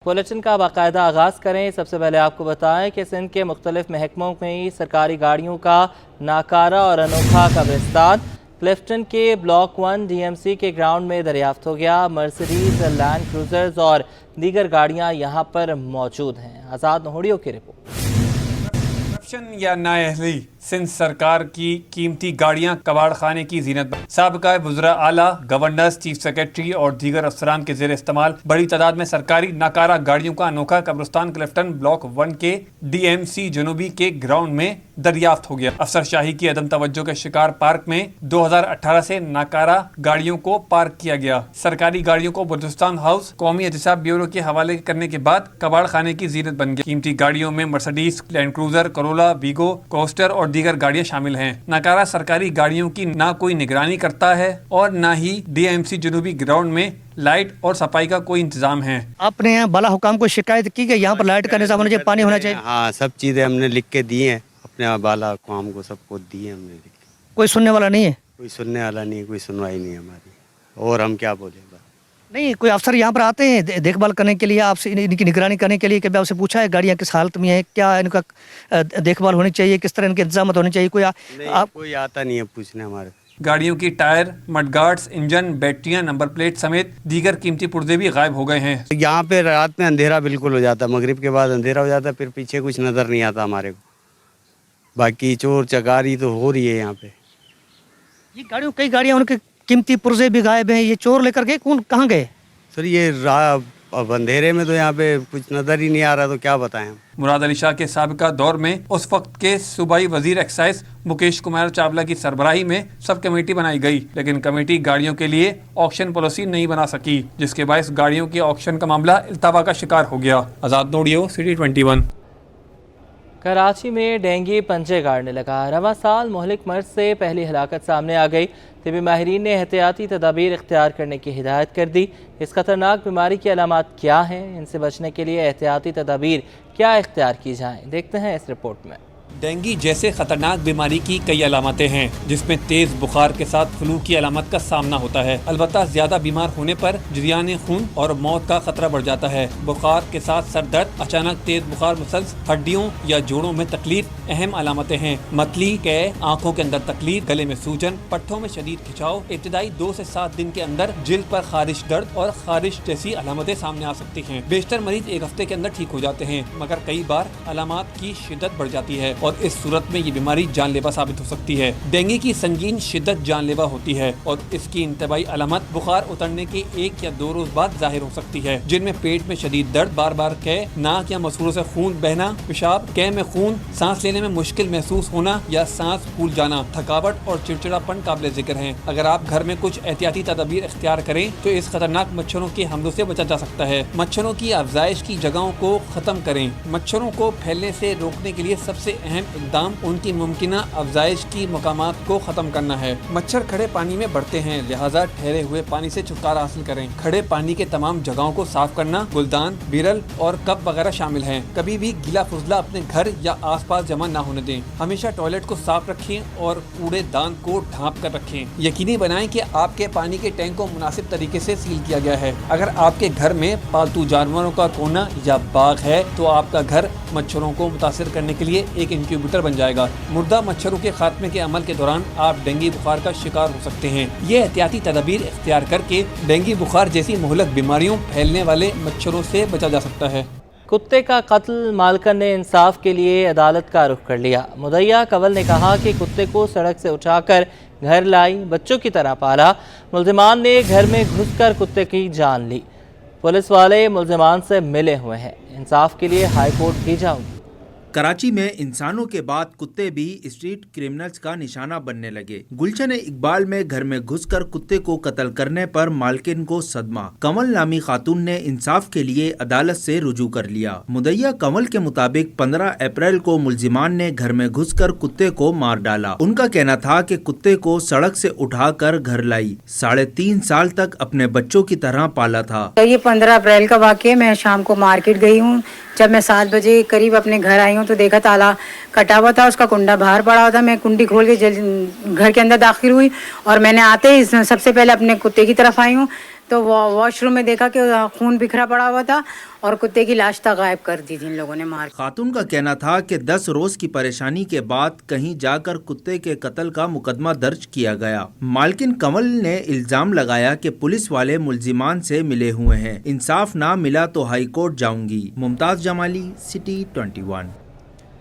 Bulletin का बाकायदा आगाज़ करें। सबसे पहले आपको बताएं कि सिंध के मुख्तलिफ महकमों में सरकारी गाड़ियों का नाकारा और अनोखा कब्रिस्तान क्लिफ्टन के ब्लॉक 1 DMC के ग्राउंड में दरियाफ्त हो गया। मर्सिडीज, लैंड क्रूजर्स और दीगर गाड़ियां यहां पर मौजूद हैं। आज़ाद नोहड़ियों की रिपोर्ट। करप्शन या नाअहली, सिंध सरकार की कीमती गाड़ियां कबाड़ खाने की जीनत। साबिका वज़रा आला, गवर्नर्स, चीफ सेक्रेटरी और दीगर अफसरान के ज़ेर इस्तेमाल बड़ी तादाद में सरकारी नाकारा गाड़ियों का अनोखा कब्रिस्तान क्लिफ्टन ब्लॉक 1 के DMC जनूबी के ग्राउंड में दरियाफ्त हो गया। अफसरशाही की अदम तवज्जो के शिकार पार्क में 2018 से नाकारा गाड़ियों को पार्क किया गया। सरकारी गाड़ियों को बलूचिस्तान हाउस कौमी एहतिसाब ब्यूरो के हवाले करने के बाद कबाड़ खाने की जीनत बन गई। कीमती गाड़ियों में Mercedes, Land Cruiser, Corolla, Vigo, Coaster और दीगर गाड़ियां शामिल हैं। नाकारा सरकारी गाड़ियों की ना कोई निगरानी करता है और ना ही DMC जनूबी ग्राउंड में लाइट और सफाई का कोई इंतजाम है। आपने यहाँ बाला हुकाम को शिकायत की कि यहाँ पर लाइट का निजाम होना चाहिए, पानी होना चाहिए? हाँ, सब चीज़ें हमने लिख के दी हैं, अपने बाला हुकाम को सबको दिए हमने लिख के। कोई सुनने वाला नहीं है? कोई सुनने वाला नहीं है, कोई सुनवाई नहीं है हमारी, और हम क्या बोले। नहीं, कोई अफसर यहाँ पर आते हैं देखभाल करने के लिए, आपसे इनकी निगरानी करने के लिए? कभी आपसे पूछा है गाड़ियाँ किस हालत में है, क्या इनका देखभाल होनी चाहिए, किस तरह इनके इंतजाम होने चाहिए? कोई आता नहीं है पूछने हमारे। गाड़ियों की tyre, mudguards, engine, बैटरियां, number plate समेत दीगर कीमती पुर्जे भी गायब हो गए हैं। यहाँ पे रात में अंधेरा बिल्कुल हो जाता, मगरिब के बाद अंधेरा हो जाता, फिर पीछे कुछ नज़र नहीं आता हमारे को। बाकी चोर चकारी तो हो रही है यहाँ पे। ये गाड़ियों, कई गाड़ियाँ उनके कीमती पुर्जे भी गायब हैं। ये चोर लेकर गए, कहाँ गए? सर ये अब अंधेरे में तो यहाँ पे कुछ नज़र ही नहीं आ रहा, तो क्या बताएं हम। मुराद अली शाह के साबिका दौर में उस वक्त के सूबाई वजीर एक्साइज मुकेश कुमार चावला की सरबराही में सब कमेटी बनाई गई, लेकिन कमेटी गाड़ियों के लिए ऑक्शन पॉलिसी नहीं बना सकी, जिसके बायस गाड़ियों के ऑक्शन का मामला इल्तवा का शिकार हो गया। आज़ाद नोड़ियो, सिटी 21। कराची में डेंगू पंजे गाड़ने लगा। रवां साल मुहलिक मर्ज से पहली हलाकत सामने आ गई। तिबी माहिरीन ने एहतियाती तदाबीर इख्तियार करने की हिदायत कर दी। इस खतरनाक बीमारी की अलामात क्या हैं, इनसे बचने के लिए एहतियाती तदाबीर क्या इख्तियार की जाएँ, देखते हैं इस रिपोर्ट में। डेंगू जैसे खतरनाक बीमारी की कई अलामतें हैं, जिसमें तेज बुखार के साथ फ्लू की अलामत का सामना होता है। अलबत्ता ज्यादा बीमार होने पर जरियान खून और मौत का खतरा बढ़ जाता है। बुखार के साथ सर दर्द, अचानक तेज बुखार, मसल्स, हड्डियों या जोड़ों में तकलीफ अहम अलामतें हैं। मतली, कै, आंखों के अंदर तकलीफ, गले में सूजन, पट्टों में शदीद खिंचाव, इब्तिदाई 2 से 7 दिन के अंदर जिल्द पर खारिश दर्द और खारिश जैसी अलामतें सामने आ सकती हैं। बेशतर मरीज 1 हफ्ते के अंदर ठीक हो जाते हैं, मगर कई बार अलामत की शिद्दत बढ़ जाती है और इस सूरत में ये बीमारी जानलेवा साबित हो सकती है। डेंगू की संगीन शिद्दत जानलेवा होती है और इसकी इंतबाही अलामत बुखार उतरने के 1 या 2 रोज बाद जाहिर हो सकती है, जिनमें पेट में शदीद दर्द, बार बार कै, नाक या मसूड़ों से खून बहना, पेशाब, कै में खून, सांस लेने में मुश्किल महसूस होना या सांस फूल जाना, थकावट और चिड़चिड़ापन काबिल जिक्र है। अगर आप घर में कुछ एहतियाती तदबीर इख्तियार करें तो इस खतरनाक मच्छरों के हमलों से बचा जा सकता है। मच्छरों की अफजाइश की जगहों को खत्म करें। मच्छरों को फैलने से रोकने के लिए सबसे अहम इक़दाम उनकी मुमकिना अफजाइश की मकामात को खत्म करना है। मच्छर खड़े पानी में बढ़ते हैं, लिहाजा ठहरे हुए पानी से छुटकारा हासिल करें। खड़े पानी के तमाम जगहों को साफ करना, गुलदान, बिरल और कप वगैरह शामिल हैं। कभी भी गीला फुजला अपने घर या आसपास जमा ना होने दें। हमेशा टॉयलेट को साफ रखें और कूड़ेदान को ढांप कर रखें। यकीनी बनाएं कि आपके पानी के टैंक को मुनासिब तरीके से सील किया गया है। अगर आपके घर में पालतू जानवरों का कोना या बाग है तो आपका घर मच्छरों को मुतासिर करने के लिए एक इंक्यूबेटर बन जाएगा। मुर्दा मच्छरों के खात्मे के अमल के दौरान आप डेंगू बुखार का शिकार हो सकते हैं। ये एहतियाती तदबीर इख्तियार करके डेंगू बुखार जैसी मुहलक बीमारियों फैलने वाले मच्छरों से बचा जा सकता है। कुत्ते का कत्ल, मालकन ने इंसाफ के लिए अदालत का रुख कर लिया। मुदैया कंवल ने कहा कि कुत्ते को सड़क से उठाकर घर लाई, बच्चों की तरह पाला। मुल्जिमान ने घर में घुसकर कुत्ते की जान ली। पुलिस वाले मुल्जिमान से मिले हुए हैं। इंसाफ के लिए हाई कोर्ट भी जाऊंगी। कराची में इंसानों के बाद कुत्ते भी स्ट्रीट क्रिमिनल्स का निशाना बनने लगे। गुलशन इकबाल में घर में घुसकर कुत्ते को कत्ल करने पर मालकिन को सदमा। कंवल नामी खातून ने इंसाफ के लिए अदालत से रुजू कर लिया। मुदैया कंवल के मुताबिक 15 अप्रैल को मुल्जिमान ने घर में घुसकर कुत्ते को मार डाला। उनका कहना था कि कुत्ते को सड़क से उठाकर घर लाई, 3.5 साल तक अपने बच्चों की तरह पाला था। तो ये 15 अप्रैल का वाक़या। मैं शाम को मार्केट गई हूँ। जब मैं 7 बजे करीब अपने घर आई हूँ तो देखा ताला कटा हुआ था, उसका कुंडा बाहर पड़ा हुआ था। मैं कुंडी खोल के घर के अंदर दाखिल हुई और मैंने आते ही सबसे पहले अपने कुत्ते की तरफ आई हूँ। तो वॉशरूम में देखा कि खून बिखरा पड़ा हुआ था और कुत्ते की लाश तक गायब कर दी थी इन लोगों ने मार। खातून का कहना था कि 10 रोज की परेशानी के बाद कहीं जाकर कुत्ते के कत्ल का मुकदमा दर्ज किया गया। मालकिन कमल ने इल्जाम लगाया कि पुलिस वाले मुल्जिमान से मिले हुए हैं, इंसाफ ना मिला तो हाई कोर्ट जाऊंगी। Mumtaz Jamali, city 21।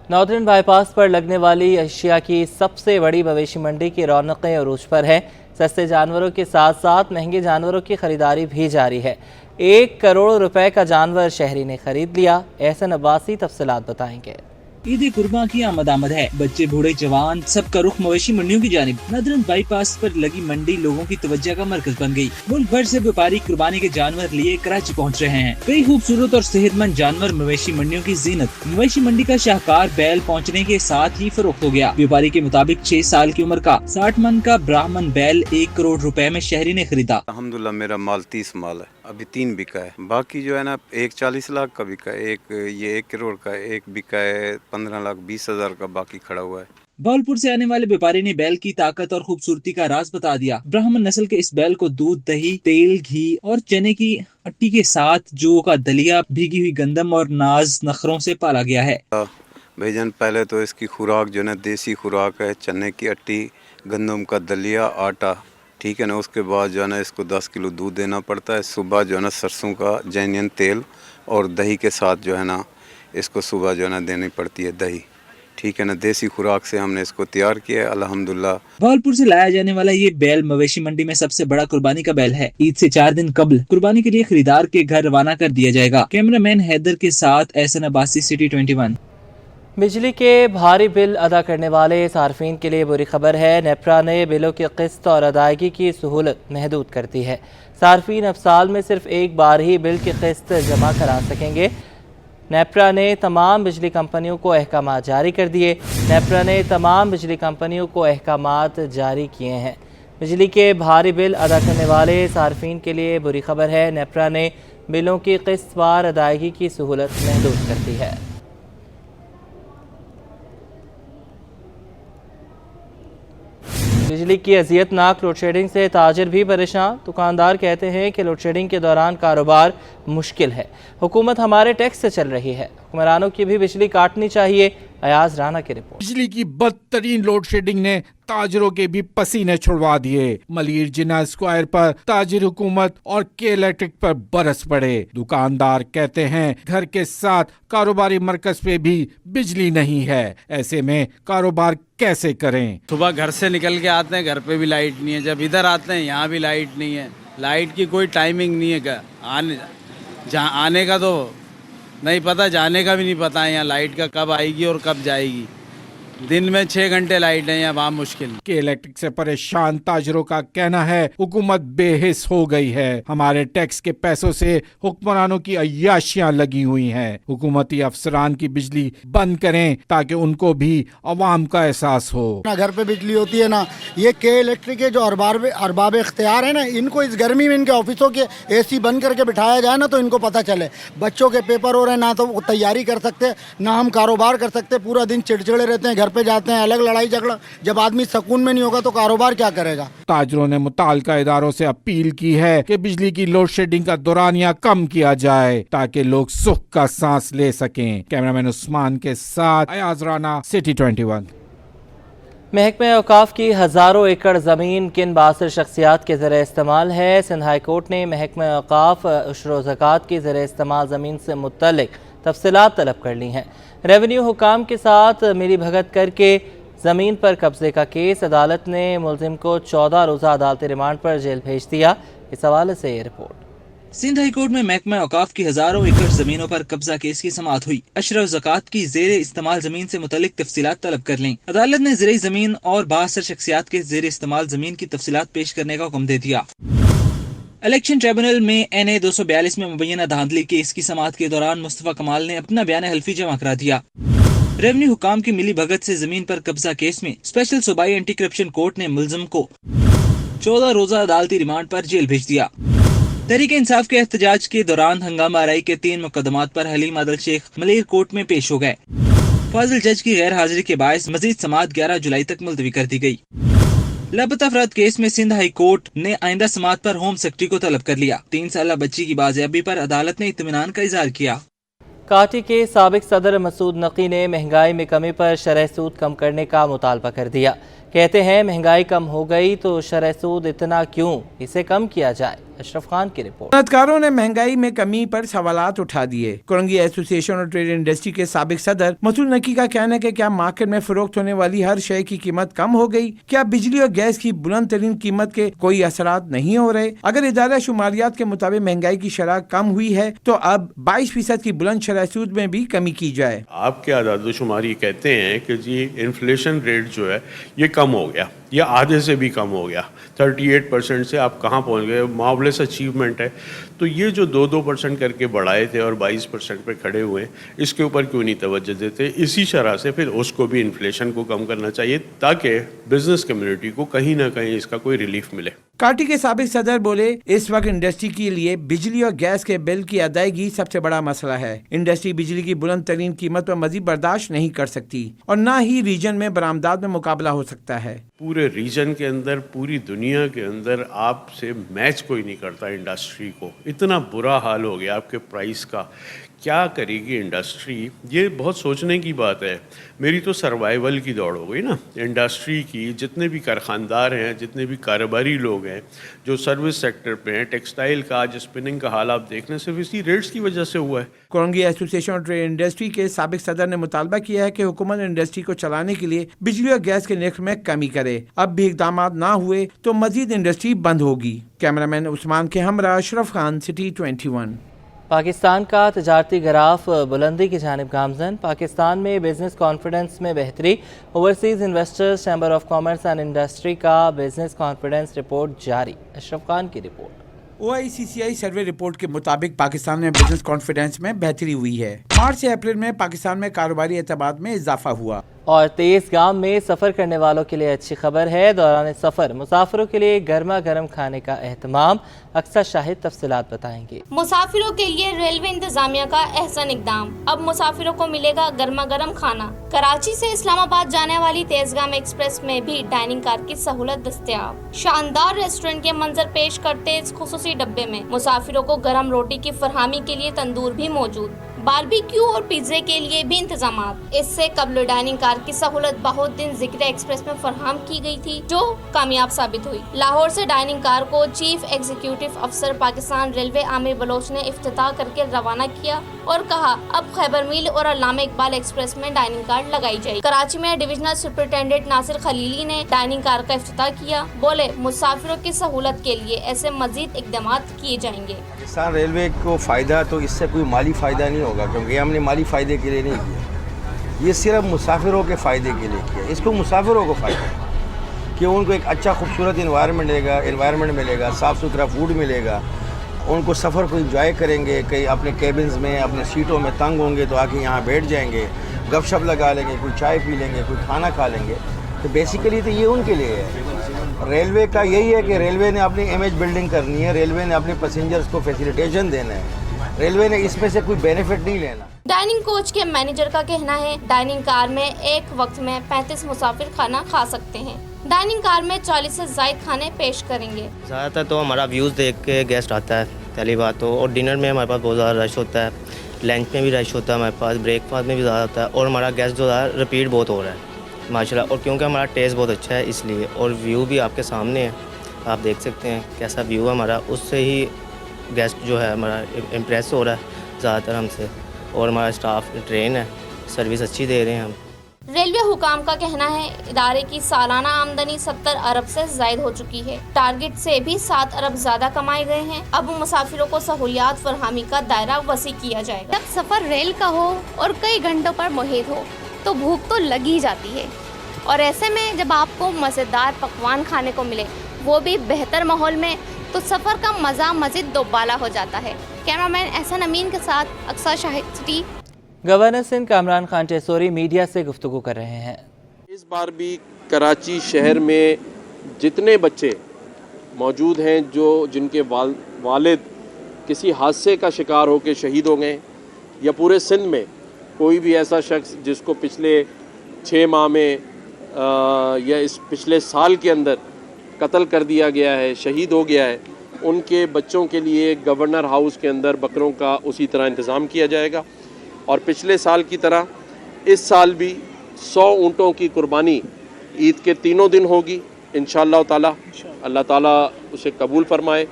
Northern bypass पर लगने वाली एशिया की सबसे बड़ी मवेशी मंडी की रौनकें अरूज पर हैं। सस्ते जानवरों के साथ साथ महंगे जानवरों की खरीदारी भी जारी है। 1 करोड़ रुपए का जानवर शहरी ने खरीद लिया। एहसन अब्बासी तफसीलात बताएंगे। ईद कुर्बा की आमद है। बच्चे बूढ़े जवान सबका रुख मवेशी मंडियों की जानिब। नॉर्दर्न बाईपास पर लगी मंडी लोगों की तवज्जो का मरकज बन गई। मुल्क भर से व्यापारी कुर्बानी के जानवर लिए कराची पहुंच रहे हैं। कई खूबसूरत और सेहतमंद जानवर मवेशी मंडियों की जीनत। मवेशी मंडी का शाहकार बैल पहुंचने के साथ ही फरोख्त हो गया। व्यापारी के मुताबिक 6 साल की उम्र का 60 मन का ब्राह्मण बैल 1 करोड़ रुपए में शहरी ने खरीदा। अल्हम्दुलिल्लाह मेरा माल 30 माल है, अभी 3 बिका है। बाकी जो है ना, एक 40 लाख का बिका है, एक ये 1 करोड़ का, एक बिका है 15 लाख 20 हजार का, बाकी खड़ा हुआ है। भावलपुर से आने वाले व्यापारी ने बैल की ताकत और खूबसूरती का राज बता दिया। ब्राह्मण नस्ल के इस बैल को दूध, दही, तेल, घी और चने की अट्टी के साथ जौ का दलिया, भीगी हुई गंदम और नाज नखरों से पाला गया है। भाईजान पहले तो इसकी खुराक जो है ना, देसी खुराक है, चने की अट्टी, गंदम का दलिया, आटा, ठीक है ना। उसके बाद जो है ना, इसको 10 किलो दूध देना पड़ता है। सुबह जो है ना, सरसों का जैनियन तेल और दही के साथ जो है ना, इसको सुबह जो है ना देनी पड़ती है दही, ठीक है ना। देसी खुराक से हमने इसको तैयार किया है अल्हम्दुलिल्लाह। भावलपुर से लाया जाने वाला ये बैल मवेशी मंडी में सबसे बड़ा कुर्बानी का बैल है। ईद से 4 दिन कबल कुर्बानी के लिए खरीदार के घर रवाना कर दिया जाएगा। कैमरामैन हैदर के साथ एहसन अब्बासी, सिटी 21। बिजली के भारी बिल अदा करने वाले सार्फिन के लिए बुरी खबर है। नेपरा ने बिलों की किस्त और अदायगी की सहूलत महदूद कर दी है। सार्फिन अब साल में सिर्फ एक बार ही बिल की किस्त जमा करा सकेंगे। नेपरा ने तमाम बिजली कंपनियों को अहकामात जारी कर दिए। नेपरा ने तमाम बिजली कंपनियों को अहकामात जारी किए हैं। बिजली के भारी बिल अदा करने वाले सार्फिन के लिए बुरी खबर है। नेपरा ने बिलों की किस्तवार अदायगी की सहूलत महदूद कर दी है। बिजली की अजियतनाक लोड शेडिंग से ताजिर भी परेशान। दुकानदार कहते हैं कि लोड शेडिंग के दौरान कारोबार मुश्किल है। हुकूमत हमारे टैक्स से चल रही है, हुक्मरानों की भी बिजली काटनी चाहिए। अयाज राना की रिपोर्ट। बिजली की बदतरीन लोड शेडिंग ने ताजिरों के भी पसीने छुड़वा दिए। मलिर जिन्ना स्क्वायर पर ताजिर हुकूमत और के इलेक्ट्रिक पर बरस पड़े। दुकानदार कहते हैं घर के साथ कारोबारी मरकज पे भी बिजली नहीं है, ऐसे में कारोबार कैसे करें। सुबह घर से निकल के आते हैं, घर पे भी लाइट नहीं है। जब इधर आते हैं यहाँ भी लाइट नहीं है। लाइट की कोई टाइमिंग नहीं है। आने का तो नहीं पता, जाने का भी नहीं पता है यहाँ लाइट का कब आएगी और कब जाएगी। दिन में 6 घंटे लाइट है, वहाँ मुश्किल। के इलेक्ट्रिक से परेशान ताजरों का कहना है हुकूमत बेहिस हो गई है। हमारे टैक्स के पैसों से हुक्मरानों की अय्याशियां लगी हुई हैं। हुकूमती अफसरान की बिजली बंद करें ताकि उनको भी अवाम का एहसास हो। ना घर पे बिजली होती है ना ये के इलेक्ट्रिक के जो अरबाब इख्तियार है ना, इनको इस गर्मी में इनके ऑफिसों के AC बंद करके बिठाया जाए ना, तो इनको पता चले। बच्चों के पेपर हो रहे हैं, ना तो वो तैयारी कर सकते, ना हम कारोबार कर सकते। पूरा दिन चिड़चिड़े रहते हैं, घर पे जाते हैं, अलग लड़ाई झगड़ा। जब आदमी सुकून में नहीं होगा तो कारोबार क्या करेगा। ताजरों ने मुताल्लिका इदारों से अपील की है कि बिजली की लोड शेडिंग का दौरानिया कम किया जाए ताकि लोग सुख का सांस ले सकें। कैमरामैन उस्मान के साथ अयाज राना, सिटी 21। महकमे औकाफ की हज़ारों एकड़ ज़मीन किन बासर शख्सियात के ज़रिए इस्तेमाल है। सिंध हाई कोर्ट ने महकमे औकाफ उश्र ज़कात की ज़रिए इस्तेमाल ज़मीन से मुत्तलिक तफसीलात तलब कर ली हैं। रेवेन्यू हुकाम के साथ मिली भगत करके ज़मीन पर कब्जे का केस। अदालत ने मुलजिम को 14 रोज़ा अदालती रिमांड पर जेल भेज दिया। इस हवाले से ये रिपोर्ट। सिंध हाई कोर्ट में महकमा औकाफ की हजारों एकड़ जमीनों पर कब्जा केस की समाअत हुई। अशरफ ज़कात की ज़ेरे इस्तेमाल जमीन से मुतल्लिक तफसीलात तलब कर लें। अदालत ने ज़ेरे ज़मीन और बासर शख्सियात के ज़ेरे इस्तेमाल जमीन की तफसीलात पेश करने का हुक्म दे दिया। इलेक्शन ट्रिब्यूनल में NA 242 में मुबैना धांधली केस की समाअत के दौरान मुस्तफा कमाल ने अपना बयान हल्फी जमा करा दिया। रेवेन्यू हुकाम की मिली भगत से जमीन पर कब्जा केस में स्पेशल सूबाई एंटी करप्शन कोर्ट ने मुलजिम को 14 रोज़ा अदालती रिमांड पर जेल भेज दिया। तहरीक इंसाफ के एहतजाज के दौरान हंगामा आराई के 3 मुकदमात पर हलीम आदल शेख मलेर कोर्ट में पेश हो गए। फाजिल जज की गैर हाजिरी के बायस मजीद समाअत 11 जुलाई तक मुलतवी कर दी गई। लापता अफराद केस में सिंध हाई कोर्ट ने आइंदा समाअत पर होम सेक्रेटरी को तलब कर लिया। 3 साल बच्ची की बाजियाबी पर अदालत ने इत्मीनान का इजहार किया। काटी के साबिक सदर मसूद नकी ने महंगाई में कमी पर शरह सूद कम करने का मुतालबा कर दिया। कहते हैं महंगाई कम हो गई तो शरह सूद इतना क्यों, इसे कम किया जाए। अशरफ खान की रिपोर्ट। सनअतकारों ने महंगाई में कमी पर सवालात उठा दिए। कोरंगी एसोसिएशन और ट्रेड इंडस्ट्री के साबिक सदर मसूद नकी का कहना है कि क्या मार्केट में फरोख्त होने वाली हर शय की कीमत कम हो गई? क्या बिजली और गैस की बुलंद तरीन कीमत के कोई असरात नहीं हो रहे? अगर इदारा शुमारियात के मुताबिक महंगाई की शरह कम हुई है तो अब 22% की बुलंद शरह सूद में भी कमी की जाए। आपके आदादोशुमारी कहते हैं कि जी इन्फ्लेशन रेट जो है ये कम हो गया, ये आधे से भी कम हो गया। 38% से आप कहाँ पहुँच गए, मार्वलस अचीवमेंट है। तो ये जो 2% करके बढ़ाए थे और 22% पे खड़े हुए, इसके ऊपर क्यों नहीं तवज्जो देते? इसी शरह से फिर उसको भी इन्फ्लेशन को कम करना चाहिए ताकि बिजनेस कम्युनिटी को कहीं ना कहीं इसका कोई रिलीफ मिले। काटी के साबिक सदर बोले, इस वक्त इंडस्ट्री के लिए बिजली और गैस के बिल की अदायगी सबसे बड़ा मसला है। इंडस्ट्री बिजली की बुलंद तरीन कीमत पर मजीद बर्दाश्त नहीं कर सकती और न ही रीजन में बरामदात में मुकाबला हो सकता है। पूरे रीजन के अंदर, पूरी दुनिया के अंदर आपसे मैच कोई नहीं करता इंडस्ट्री को। इतना बुरा हाल हो गया आपके प्राइस का, क्या करेगी इंडस्ट्री? ये बहुत सोचने की बात है। मेरी तो सर्वाइवल की दौड़ हो गई ना इंडस्ट्री की। जितने भी कारखानदार हैं, जितने भी कारोबारी लोग हैं जो सर्विस सेक्टर पे हैं, टेक्सटाइल का, आज स्पिनिंग का हाल आप देखने सिर्फ इसी रेट्स की वजह से हुआ है। कोरंगी एसोसिएशन और ट्रेड इंडस्ट्री के साबिक सदर ने मुतालबा किया है कि हुकूमत इंडस्ट्री को चलाने के लिए बिजली और गैस के नर्ख में कमी करे। अब भी इकदाम ना हुए तो मजीद इंडस्ट्री बंद होगी। कैमरामैन उस्मान के हमरा अशरफ खान, सिटी 21। पाकिस्तान का तजारती ग्राफ बुलंदी की जानिब गामजन। पाकिस्तान में बिजनेस कॉन्फिडेंस में बेहतरी। Overseas investors chamber of commerce and industry का बिजनेस कॉन्फिडेंस रिपोर्ट जारी। अशरफ खान की रिपोर्ट। OICCI सर्वे रिपोर्ट के मुताबिक पाकिस्तान में बिजनेस कॉन्फिडेंस में बेहतरी हुई है। मार्च से अप्रैल में पाकिस्तान में कारोबारी एतमाद में इजाफा हुआ। और तेज गाम में सफ़र करने वालों के लिए अच्छी खबर है। दौरान सफ़र मुसाफिरों के लिए गर्मा गर्म खाने का एहतमाम। अक्सर शाहिद तफसीलात बताएंगे। मुसाफिरों के लिए रेलवे इंतजामिया का एहसन इकदाम। अब मुसाफिरों को मिलेगा गर्मा गर्म खाना। कराची से इस्लामाबाद जाने वाली तेजगाम एक्सप्रेस में भी डाइनिंग कार की सहूलत दस्तयाब। शानदार रेस्टोरेंट के मंजर पेश करते इस खुसूसी डब्बे में मुसाफिरों को गर्म रोटी की फरहमी के लिए तंदूर भी मौजूद। बारबेक्यू और पिज्जे के लिए भी इंतजाम। इससे कबल डाइनिंग कार की सहूलत बहुत दिन जिक्र एक्सप्रेस में फराहम की गई थी, जो कामयाब साबित हुई। लाहौर से डाइनिंग कार को चीफ एग्जीक्यूटिव अफसर पाकिस्तान रेलवे आमिर बलोच ने इफ्तिताह करके रवाना किया और कहा, अब खैबर मिल और अल्लामा इकबाल एक्सप्रेस में डाइनिंग कार लगाई जाएगी। कराची में डिविजनल सुपरिटेंडेंट नासिर खलीली ने डाइनिंग कार का इफ्तिताह किया। बोले, मुसाफिरों की सहूलत के लिए ऐसे मजीद इकदाम किए जाएंगे। पाकिस्तान रेलवे को फायदा तो इससे कोई माली फायदा नहीं होगा, क्योंकि हमने माली फायदे के लिए नहीं किया, ये सिर्फ मुसाफिरों के फ़ायदे के लिए किया। इसको मुसाफिरों को फ़ायदा कि उनको एक अच्छा खूबसूरत इन्वायरमेंट मिलेगा, साफ़ सुथरा फूड मिलेगा, उनको सफ़र को इंजॉय करेंगे। कहीं अपने केबिन्स में, अपने सीटों में तंग होंगे तो आके यहाँ बैठ जाएंगे, गपशप लगा लेंगे, कोई चाय पी लेंगे, कोई खाना खा लेंगे। तो बेसिकली तो ये उनके लिए है। रेलवे का यही है कि रेलवे ने अपनी इमेज बिल्डिंग करनी है, रेलवे ने अपने पैसेंजर्स को फैसिलिटेशन देना है, रेलवे ने इसमें से कोई बेनिफिट नहीं लेना। डाइनिंग कोच के मैनेजर का कहना है, डाइनिंग कार में एक वक्त में 35 मुसाफिर खाना खा सकते हैं। डाइनिंग कार में 40 से ज़ायद खाने पेश करेंगे। ज़्यादातर तो हमारा व्यूज़ देख के गेस्ट आता है, पहली बात तो, और डिनर में हमारे पास बहुत ज़्यादा रश होता है, लंच में भी रश होता है हमारे पास, ब्रेकफास्ट में भी ज़्यादा होता है, और हमारा गेस्ट जो है रिपीट बहुत हो रहा है माशाल्लाह। और क्योंकि हमारा टेस्ट बहुत अच्छा है इसलिए, और व्यू भी आपके सामने है, आप देख सकते हैं कैसा व्यू है हमारा, उससे ही गेस्ट जो है हमारा इम्प्रेस हो रहा है ज़्यादातर हमसे। और हमारा स्टाफ ट्रेन है, सर्विस अच्छी दे रहे हैं हम। रेलवे हुकाम का कहना है, इदारे की सालाना आमदनी 70 अरब से ज़ायद हो चुकी है। टारगेट से भी 7 अरब ज़्यादा कमाए गए हैं। अब मुसाफिरों को सहूलियात फरहमी का दायरा वसी किया जाएगा। जब सफ़र रेल का हो और कई घंटों पर मुहित हो तो भूख तो लगी जाती है, और ऐसे में जब आपको मज़ेदार पकवान खाने को मिले, वो भी बेहतर माहौल में, तो सफ़र का मज़ा मज़ीद दोबाला हो जाता है। कैमरामैन एहसन अमीन के साथ अक्सर Shahid, city. Governor Sindh Kamran Khan Tessori media से गुफ्तगू कर रहे हैं। इस बार भी कराची शहर में जितने बच्चे मौजूद हैं जिनके वालिद किसी हादसे का शिकार होकर शहीद हो गए, या पूरे सिंध में कोई भी ऐसा शख्स जिसको पिछले 6 माह में या इस पिछले साल के अंदर قتل کر دیا گیا ہے، شہید ہو گیا ہے، ان کے بچوں کے لیے گورنر ہاؤس کے اندر بکروں کا اسی طرح انتظام کیا جائے گا، اور پچھلے سال کی طرح اس سال بھی 100 اونٹوں کی قربانی عید کے تینوں دن ہوگی انشاءاللہ تعالی، اللہ تعالیٰ اسے قبول فرمائے۔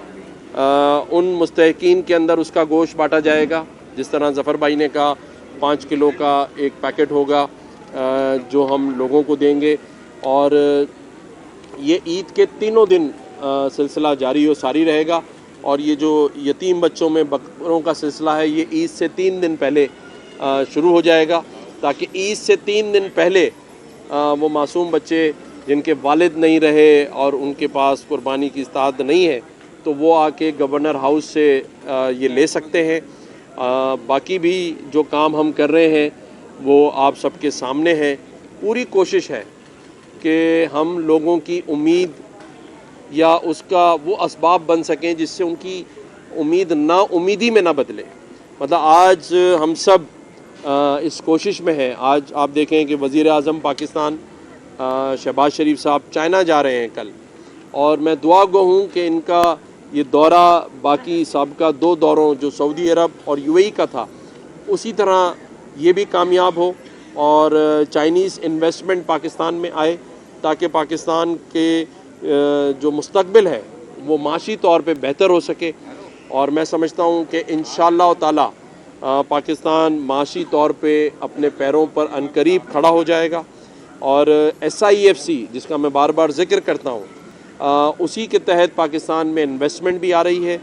ان مستحقین کے اندر اس کا گوشت بانٹا جائے گا، جس طرح ظفر بھائی نے کہا 5 کلو کا ایک پیکٹ ہوگا جو ہم لوگوں کو دیں گے، اور یہ عید کے تینوں دن سلسلہ جاری و ساری رہے گا، اور یہ جو یتیم بچوں میں بکروں کا سلسلہ ہے یہ عید سے 3 دن پہلے شروع ہو جائے گا، تاکہ عید سے 3 دن پہلے وہ معصوم بچے جن کے والد نہیں رہے اور ان کے پاس قربانی کی استطاعت نہیں ہے تو وہ آ کے گورنر ہاؤس سے یہ لے سکتے ہیں۔ باقی بھی جو کام ہم کر رہے ہیں وہ آپ سب کے سامنے ہے۔ پوری کوشش ہے کہ ہم لوگوں کی امید یا اس کا وہ اسباب بن سکیں جس سے ان کی امید نا امیدی میں نہ بدلے۔ مطلب آج ہم سب اس کوشش میں ہیں۔ آج آپ دیکھیں کہ وزیر اعظم پاکستان شہباز شریف صاحب چائنا جا رہے ہیں کل، اور میں دعا گو ہوں کہ ان کا یہ دورہ باقی سابقہ 2 دوروں جو سعودی عرب اور UAE کا تھا اسی طرح یہ بھی کامیاب ہو، اور چائنیز انویسٹمنٹ پاکستان میں آئے تاکہ پاکستان کے جو مستقبل ہے وہ معاشی طور پہ بہتر ہو سکے، اور میں سمجھتا ہوں کہ انشاءاللہ تعالی پاکستان معاشی طور پہ اپنے پیروں پر عنقریب کھڑا ہو جائے گا، اور SIEFC جس کا میں بار بار ذکر کرتا ہوں اسی کے تحت پاکستان میں انویسٹمنٹ بھی آ رہی ہے،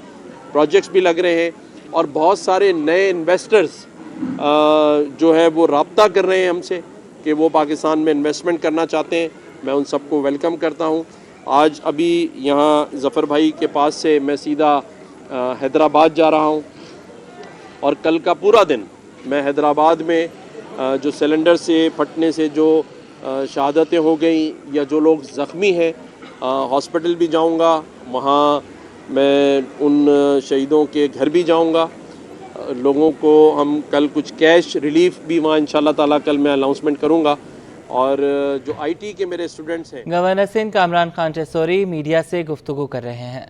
پروجیکٹس بھی لگ رہے ہیں، اور بہت سارے نئے انویسٹرز جو ہے وہ رابطہ کر رہے ہیں ہم سے کہ وہ پاکستان میں انویسٹمنٹ کرنا چاہتے ہیں۔ میں ان سب کو ویلکم کرتا ہوں۔ آج ابھی یہاں ظفر بھائی کے پاس سے میں سیدھا حیدرآباد جا رہا ہوں، اور کل کا پورا دن میں حیدرآباد میں جو سلنڈر سے پھٹنے سے جو شہادتیں ہو گئیں یا جو لوگ زخمی ہیں ہاسپٹل بھی جاؤں گا، وہاں میں ان شہیدوں کے گھر بھی جاؤں گا۔ لوگوں کو ہم کل کچھ کیش ریلیف بھی وہاں انشاءاللہ تعالیٰ کل میں اناؤنسمنٹ کروں گا، اور جو IT کے میرے اسٹوڈنٹس ہیں۔ گورنر سندھ کامران خان ٹیسوری میڈیا سے گفتگو کر رہے ہیں۔